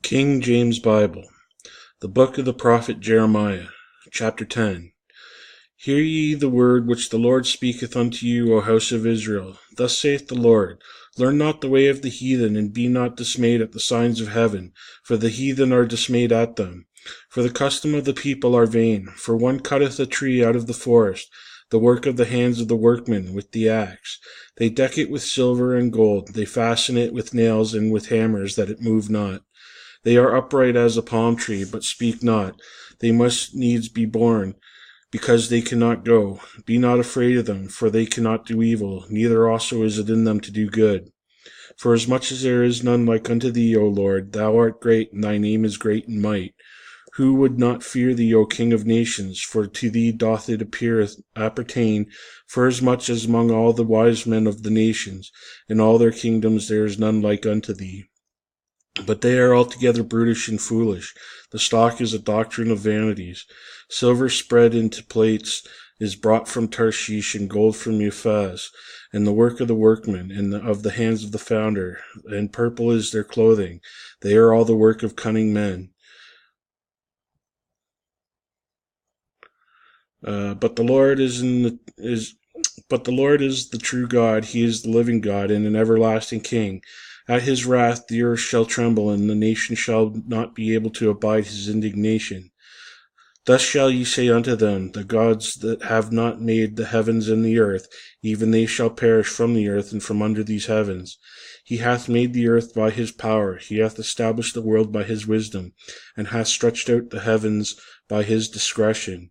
King James Bible, the book of the prophet Jeremiah, chapter 10. Hear ye the word which the Lord speaketh unto you, O house of Israel. Thus saith the Lord, Learn not the way of the heathen, and be not dismayed at the signs of heaven, for the heathen are dismayed at them. For the custom of the people are vain, for one cutteth a tree out of the forest, the work of the hands of the workmen with the axe. They deck it with silver and gold, they fasten it with nails and with hammers, that it move not. They are upright as a palm tree, but speak not. They must needs be borne, because they cannot go. Be not afraid of them, for they cannot do evil, neither also is it in them to do good. For as much as there is none like unto thee, O Lord, thou art great, and thy name is great in might. Who would not fear thee, O King of nations? For to thee doth it appertain, for as much as among all the wise men of the nations, in all their kingdoms there is none like unto thee. But they are altogether brutish and foolish. The stock is a doctrine of vanities. Silver spread into plates is brought from Tarshish, and gold from Uphaz, and the work of the workman, and of the hands of the founder, and purple is their clothing. They are all the work of cunning men. But the Lord is the true God. He is the living God, and an everlasting King. At his wrath the earth shall tremble, and the nation shall not be able to abide his indignation. Thus shall ye say unto them, The gods that have not made the heavens and the earth, even they shall perish from the earth and from under these heavens. He hath made the earth by his power, he hath established the world by his wisdom, and hath stretched out the heavens by his discretion.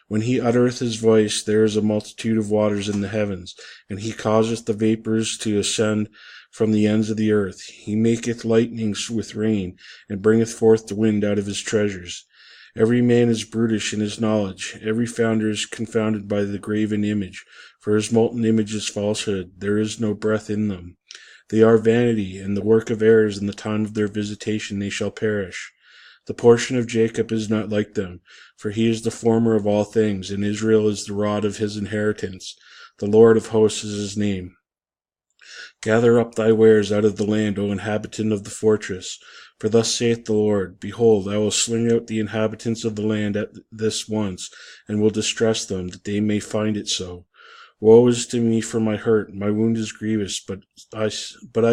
When he uttereth his voice, there is a multitude of waters in the heavens, and he causeth the vapors to ascend from the ends of the earth. He maketh lightnings with rain, and bringeth forth the wind out of his treasures. Every man is brutish in his knowledge. Every founder is confounded by the graven image. For his molten image is falsehood. There is no breath in them. They are vanity, and the work of errors. In the time of their visitation they shall perish. The portion of Jacob is not like them, for he is the former of all things, and Israel is the rod of his inheritance. The Lord of hosts is his name. Gather up thy wares out of the land, O inhabitant of the fortress. For thus saith the Lord, Behold, I will sling out the inhabitants of the land at this once, and will distress them, that they may find it so. Woe is to me for my hurt, my wound is grievous, but I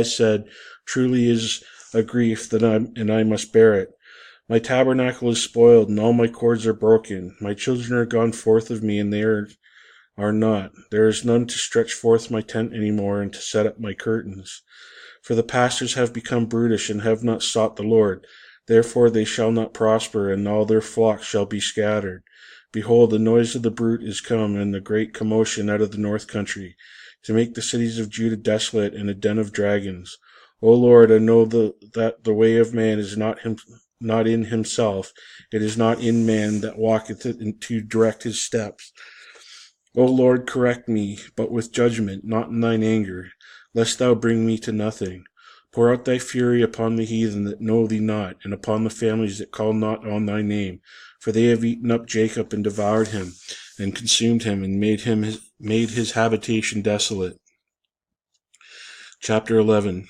said, Truly is a grief, and I must bear it. My tabernacle is spoiled, and all my cords are broken. My children are gone forth of me, and they are not. There is none to stretch forth my tent any more, and to set up my curtains. For the pastors have become brutish, and have not sought the Lord. Therefore they shall not prosper, and all their flocks shall be scattered. Behold, the noise of the brute is come, and the great commotion out of the north country, to make the cities of Judah desolate, and a den of dragons. O Lord, I know that the way of man is not in himself. It is not in man that walketh to direct his steps. O Lord, correct me, but with judgment, not in thine anger, lest thou bring me to nothing. Pour out thy fury upon the heathen that know thee not, and upon the families that call not on thy name. For they have eaten up Jacob, and devoured him, and consumed him, and made his habitation desolate. Chapter 11.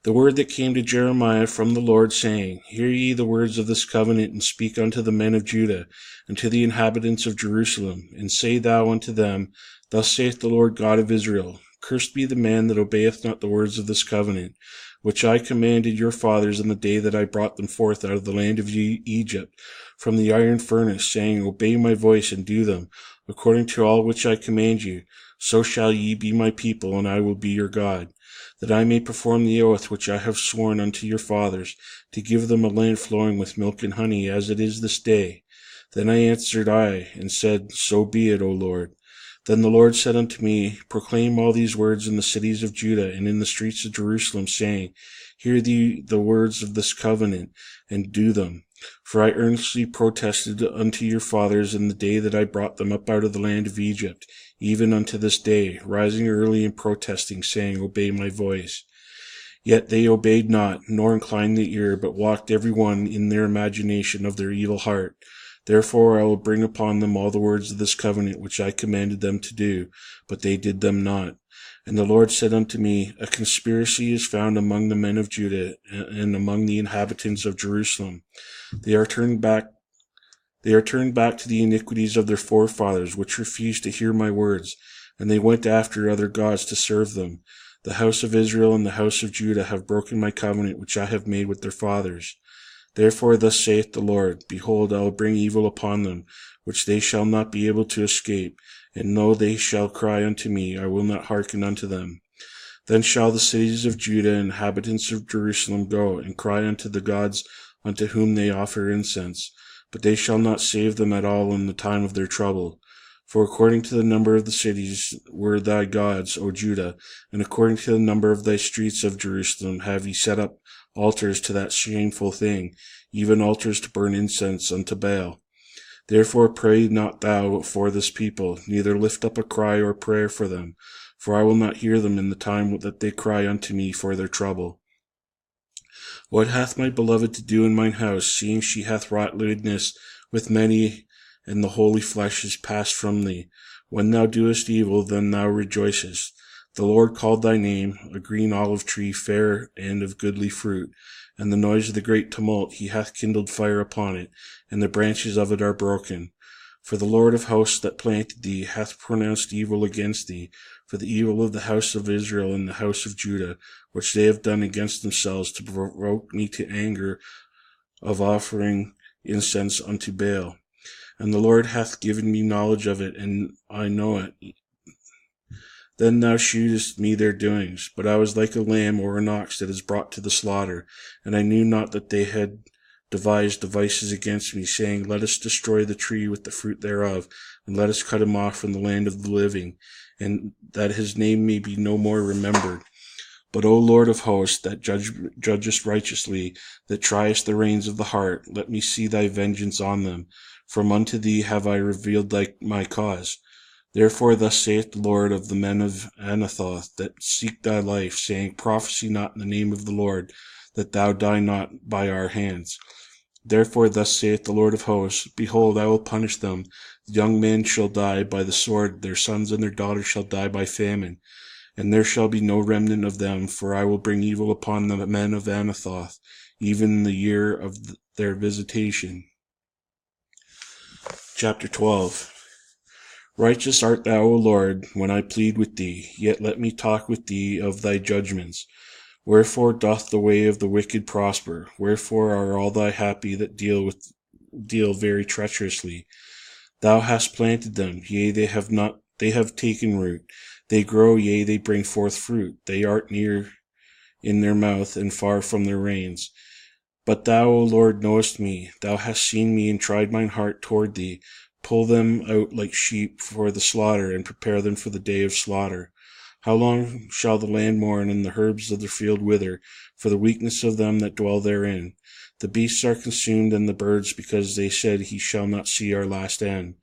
The word that came to Jeremiah from the Lord, saying, Hear ye the words of this covenant, and speak unto the men of Judah, and to the inhabitants of Jerusalem, and say thou unto them, Thus saith the Lord God of Israel, Cursed be the man that obeyeth not the words of this covenant, which I commanded your fathers in the day that I brought them forth out of the land of Egypt, from the iron furnace, saying, Obey my voice, and do them, according to all which I command you. So shall ye be my people, and I will be your God, that I may perform the oath which I have sworn unto your fathers, to give them a land flowing with milk and honey, as it is this day. Then I answered and said, So be it, O Lord. Then the Lord said unto me, Proclaim all these words in the cities of Judah, and in the streets of Jerusalem, saying, Hear thee the words of this covenant, and do them. For I earnestly protested unto your fathers in the day that I brought them up out of the land of Egypt, even unto this day, rising early and protesting, saying, Obey my voice. Yet they obeyed not, nor inclined the ear, but walked every one in their imagination of their evil heart. Therefore I will bring upon them all the words of this covenant which I commanded them to do, but they did them not. And the Lord said unto me, A conspiracy is found among the men of Judah and among the inhabitants of Jerusalem. They are turned back to the iniquities of their forefathers, which refused to hear my words, and they went after other gods to serve them. The house of Israel and the house of Judah have broken my covenant which I have made with their fathers. Therefore thus saith the Lord, Behold, I will bring evil upon them, which they shall not be able to escape, and though they shall cry unto me, I will not hearken unto them. Then shall the cities of Judah and inhabitants of Jerusalem go, and cry unto the gods unto whom they offer incense, but they shall not save them at all in the time of their trouble. For according to the number of the cities were thy gods, O Judah, and according to the number of thy streets of Jerusalem have ye set up altars to that shameful thing, even altars to burn incense unto Baal. Therefore pray not thou for this people, neither lift up a cry or prayer for them, for I will not hear them in the time that they cry unto me for their trouble. What hath my beloved to do in mine house, seeing she hath wrought lewdness with many, and the holy flesh is passed from thee? When thou doest evil, then thou rejoicest. The Lord called thy name, a green olive tree, fair and of goodly fruit. And the noise of the great tumult, he hath kindled fire upon it, and the branches of it are broken. For the Lord of hosts that planted thee hath pronounced evil against thee, for the evil of the house of Israel and the house of Judah, which they have done against themselves to provoke me to anger of offering incense unto Baal. And the Lord hath given me knowledge of it, and I know it. Then thou shewedst me their doings, but I was like a lamb or an ox that is brought to the slaughter, and I knew not that they had devised devices against me, saying, Let us destroy the tree with the fruit thereof, and let us cut him off from the land of the living, and that his name may be no more remembered. But, O Lord of hosts, that judgest righteously, that triest the reins of the heart, let me see thy vengeance on them. From unto thee have I revealed my cause. Therefore thus saith the Lord of the men of Anathoth, that seek thy life, saying, Prophesy not in the name of the Lord, that thou die not by our hands. Therefore thus saith the Lord of hosts, Behold, I will punish them. The young men shall die by the sword, their sons and their daughters shall die by famine. And there shall be no remnant of them, for I will bring evil upon the men of Anathoth, even in the year of their visitation. Chapter 12. Righteous art thou, O Lord, when I plead with thee, yet let me talk with thee of thy judgments. Wherefore doth the way of the wicked prosper? Wherefore are all thy happy that deal very treacherously? Thou hast planted them, yea, they have taken root. They grow, yea, they bring forth fruit. They art near in their mouth, and far from their reins. But thou, O Lord, knowest me. Thou hast seen me, and tried mine heart toward thee. Pull them out like sheep for the slaughter, and prepare them for the day of slaughter. How long shall the land mourn, and the herbs of the field wither, for the weakness of them that dwell therein? The beasts are consumed, and the birds, because they said, He shall not see our last end.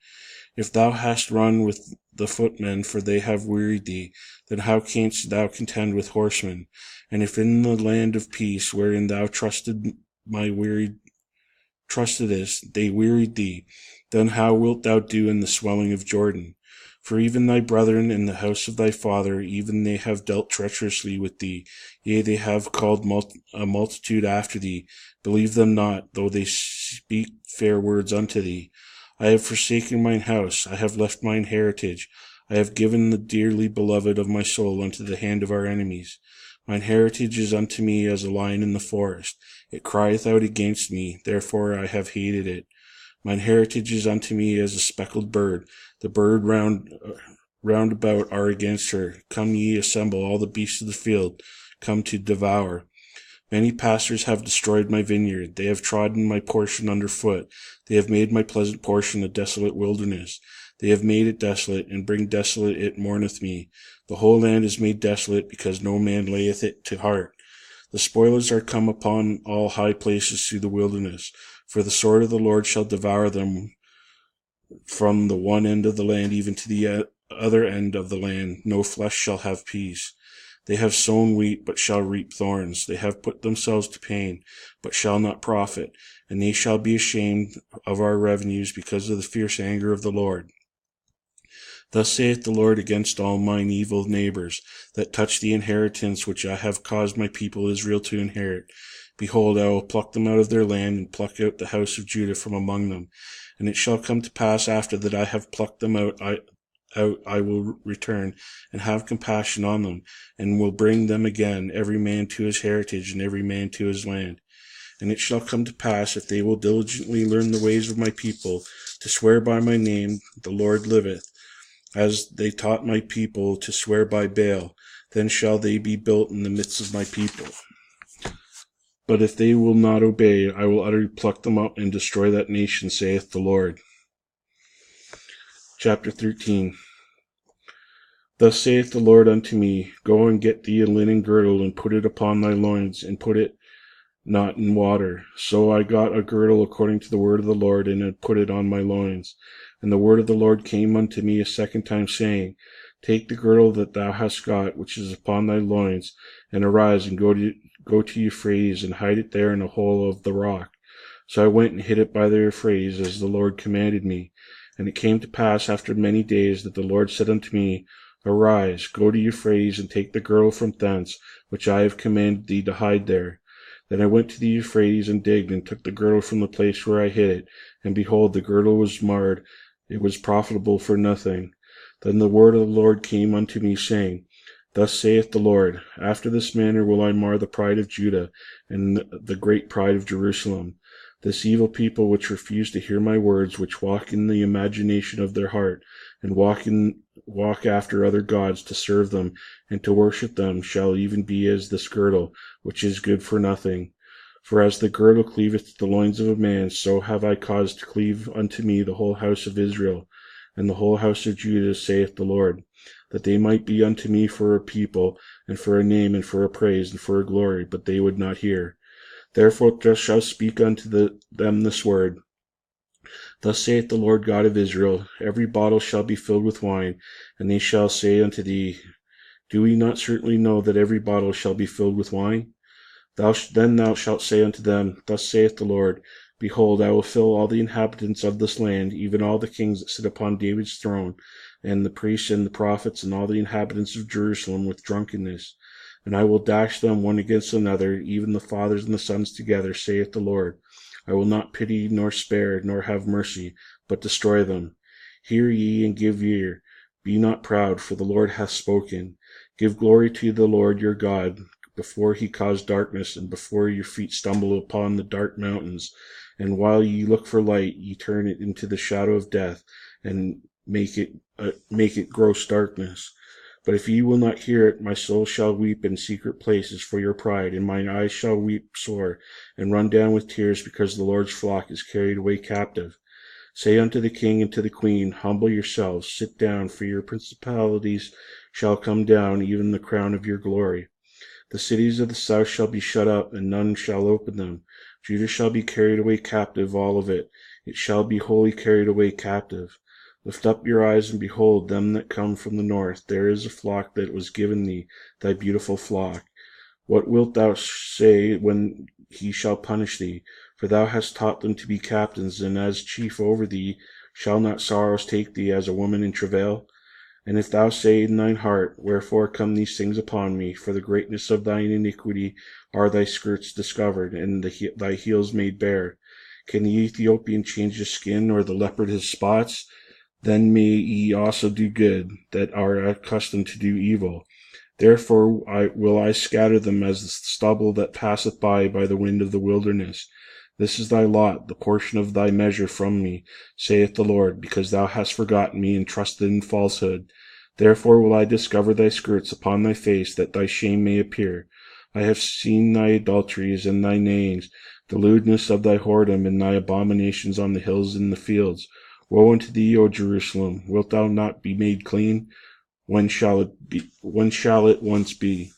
If thou hast run with the footmen, for they have wearied thee, then how canst thou contend with horsemen? And if in the land of peace, wherein thou trustedest, they wearied thee, then how wilt thou do in the swelling of Jordan? For even thy brethren in the house of thy father, even they have dealt treacherously with thee. Yea, they have called a multitude after thee. Believe them not, though they speak fair words unto thee. I have forsaken mine house, I have left mine heritage. I have given the dearly beloved of my soul unto the hand of our enemies. Mine heritage is unto me as a lion in the forest. It crieth out against me, therefore I have hated it. Mine heritage is unto me as a speckled bird. The bird round about are against her. Come ye, assemble all the beasts of the field, come to devour. Many pastors have destroyed my vineyard. They have trodden my portion under foot. They have made my pleasant portion a desolate wilderness. They have made it desolate, and bring desolate it mourneth me. The whole land is made desolate, because no man layeth it to heart. The spoilers are come upon all high places through the wilderness, for the sword of the Lord shall devour them from the one end of the land even to the other end of the land. No flesh shall have peace. They have sown wheat, but shall reap thorns. They have put themselves to pain, but shall not profit. And they shall be ashamed of our revenues because of the fierce anger of the Lord. Thus saith the Lord against all mine evil neighbors, that touch the inheritance which I have caused my people Israel to inherit. Behold, I will pluck them out of their land, and pluck out the house of Judah from among them. And it shall come to pass after that I have plucked them out, I will return, and have compassion on them, and will bring them again, every man to his heritage, and every man to his land. And it shall come to pass, if they will diligently learn the ways of my people, to swear by my name, the Lord liveth, as they taught my people to swear by Baal, then shall they be built in the midst of my people. But if they will not obey, I will utterly pluck them up and destroy that nation, saith the Lord. Chapter 13. Thus saith the Lord unto me, Go and get thee a linen girdle, and put it upon thy loins, and put it not in water. So I got a girdle according to the word of the Lord, and had put it on my loins. And the word of the Lord came unto me a second time, saying, Take the girdle that thou hast got, which is upon thy loins, and arise, and go to Euphrates, and hide it there in a hole of the rock. So I went and hid it by the Euphrates, as the Lord commanded me. And it came to pass after many days that the Lord said unto me, Arise, go to Euphrates, and take the girdle from thence, which I have commanded thee to hide there. Then I went to the Euphrates, and digged, and took the girdle from the place where I hid it. And behold, the girdle was marred, it was profitable for nothing. Then the word of the Lord came unto me, saying, Thus saith the Lord, After this manner will I mar the pride of Judah, and the great pride of Jerusalem. This evil people which refuse to hear my words, which walk in the imagination of their heart, and walk after other gods to serve them, and to worship them, shall even be as this girdle, which is good for nothing. For as the girdle cleaveth to the loins of a man, so have I caused to cleave unto me the whole house of Israel, and the whole house of Judah, saith the Lord, that they might be unto me for a people, and for a name, and for a praise, and for a glory, but they would not hear. Therefore thou shalt speak unto them this word. Thus saith the Lord God of Israel, Every bottle shall be filled with wine, and they shall say unto thee, Do we not certainly know that every bottle shall be filled with wine? Then thou shalt say unto them, Thus saith the Lord, Behold, I will fill all the inhabitants of this land, even all the kings that sit upon David's throne, and the priests and the prophets, and all the inhabitants of Jerusalem with drunkenness. And I will dash them one against another, even the fathers and the sons together, saith the Lord. I will not pity, nor spare, nor have mercy, but destroy them. Hear ye, and give ear. Be not proud, for the Lord hath spoken. Give glory to the Lord your God, before he cause darkness, and before your feet stumble upon the dark mountains. And while ye look for light, ye turn it into the shadow of death, and make it gross darkness. But if ye will not hear it, my soul shall weep in secret places for your pride, and mine eyes shall weep sore, and run down with tears, because the Lord's flock is carried away captive. Say unto the king and to the queen, Humble yourselves, sit down, for your principalities shall come down, even the crown of your glory. The cities of the south shall be shut up, and none shall open them. Judah shall be carried away captive, all of it. It shall be wholly carried away captive. Lift up your eyes, and behold them that come from the north. There is a flock that was given thee, thy beautiful flock. What wilt thou say when he shall punish thee? For thou hast taught them to be captains, and as chief over thee. Shall not sorrows take thee as a woman in travail? And if thou say in thine heart, Wherefore come these things upon me? For the greatness of thine iniquity are thy skirts discovered, and thy heels made bare. Can the Ethiopian change his skin, or the leopard his spots? Then may ye also do good, that are accustomed to do evil. Therefore will I scatter them as the stubble that passeth by the wind of the wilderness. This is thy lot, the portion of thy measure from me, saith the Lord, because thou hast forgotten me and trusted in falsehood. Therefore will I discover thy skirts upon thy face, that thy shame may appear. I have seen thy adulteries and thy nayings, the lewdness of thy whoredom, and thy abominations on the hills and the fields. Woe unto thee, O Jerusalem! Wilt thou not be made clean? When shall it once be?